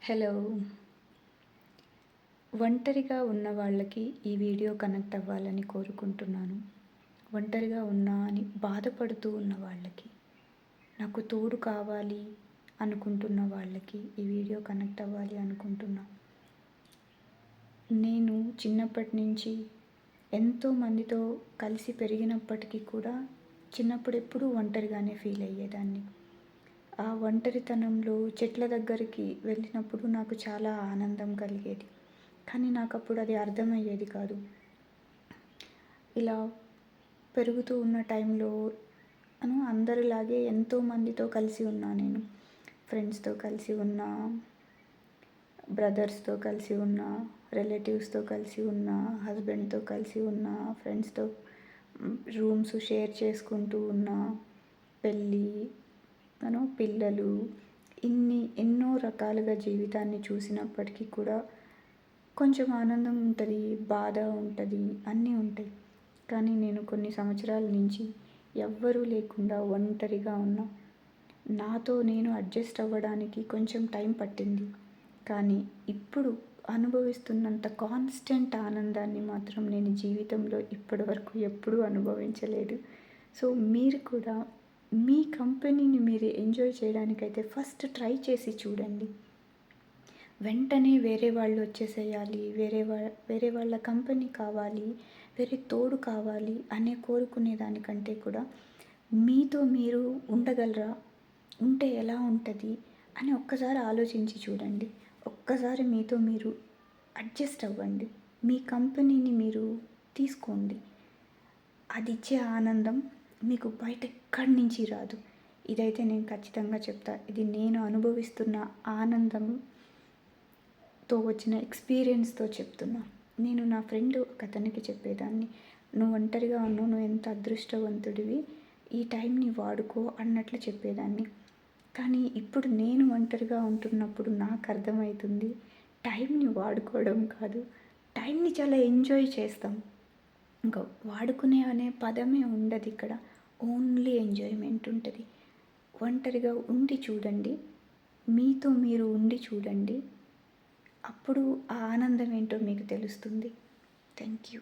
Hello. ఒంటరిగా ఉన్న వాళ్ళకి ఈ వీడియో కనెక్ట్ అవ్వాలని కోరుకుంటున్నాను. ఒంటరిగా ఉన్నా అని బాధపడుతూ ఉన్న వాళ్ళకి, నాకు తోడు కావాలి అనుకుంటున్న వాళ్ళకి ఈ వీడియో కనెక్ట్ అవ్వాలి అనుకుంటున్నా. నేను చిన్నప్పటి నుంచి ఎంతో మందితో కలిసి పెరిగినప్పటికీ కూడా చిన్నప్పుడు ఎప్పుడూ ఒంటరిగానే ఫీల్ అయ్యేదాన్ని. ఆ ఒంటరితనంలో చెట్ల దగ్గరికి వెళ్ళినప్పుడు నాకు చాలా ఆనందం కలిగేది. కానీ నాకప్పుడు అది అర్థమయ్యేది కాదు. ఇలా పెరుగుతూ ఉన్న టైంలో అందరిలాగే ఎంతోమందితో కలిసి ఉన్నా నేను. ఫ్రెండ్స్‌తో కలిసి ఉన్నా, బ్రదర్స్‌తో కలిసి ఉన్నా, రిలేటివ్స్‌తో కలిసి ఉన్నా, హస్బెండ్‌తో కలిసి ఉన్నా, ఫ్రెండ్స్‌తో రూమ్స్ షేర్ చేసుకుంటూ ఉన్నా, పెళ్ళి, పిల్లలు, ఎన్నో రకాలుగా జీవితాన్ని చూసినప్పటికీ కూడా కొంచెం ఆనందం ఉంటుంది, బాధ ఉంటుంది, అన్నీ ఉంటాయి. కానీ నేను కొన్ని సంవత్సరాల నుంచి ఎవ్వరూ లేకుండా ఒంటరిగా ఉన్నా. నాతో నేను అడ్జస్ట్ అవ్వడానికి కొంచెం టైం పట్టింది. కానీ ఇప్పుడు అనుభవిస్తున్నంత కాన్స్టెంట్ ఆనందాన్ని మాత్రం నేను జీవితంలో ఇప్పటివరకు ఎప్పుడూ అనుభవించలేదు. సో మీరు కూడా మీ కంపెనీని మీరు ఎంజాయ్ చేయడానికైతే ఫస్ట్ ట్రై చేసి చూడండి. వెంటనే వేరే వాళ్ళు వచ్చేసేయాలి, వేరే వాళ్ళ కంపెనీ కావాలి, వేరే తోడు కావాలి అనే కోరుకునే దానికంటే కూడా మీతో మీరు ఉండగలరా, ఉంటే ఎలా ఉంటుంది అని ఒక్కసారి ఆలోచించి చూడండి. ఒక్కసారి మీతో మీరు అడ్జస్ట్ అవ్వండి, మీ కంపెనీని మీరు తీసుకోండి. అది ఇచ్చే ఆనందం మీకు బయట ఎక్కడి నుంచి రాదు. ఇదైతే నేను ఖచ్చితంగా చెప్తా. ఇది నేను అనుభవిస్తున్న ఆనందంతో వచ్చిన ఎక్స్పీరియన్స్తో చెప్తున్నా. నేను నా ఫ్రెండ్ ఒకతనికి చెప్పేదాన్ని, నువ్వు ఒంటరిగా ఉన్నావు, నువ్వు ఎంత అదృష్టవంతుడివి, ఈ టైంని వాడుకో అన్నట్లు చెప్పేదాన్ని. కానీ ఇప్పుడు నేను ఒంటరిగా ఉంటున్నప్పుడు నాకు అర్థమవుతుంది, టైంని వాడుకోవడం కాదు, టైంని చాలా ఎంజాయ్ చేస్తాం. ఇంకా వాడుకునే అనే పదమే ఉండదు ఇక్కడ. ఓన్లీ ఎంజాయ్మెంట్ ఉంటుంది. ఒంటరిగా ఉండి చూడండి, మీతో మీరు ఉండి చూడండి, అప్పుడు ఆ ఆనందం ఏంటో మీకు తెలుస్తుంది. Thank you.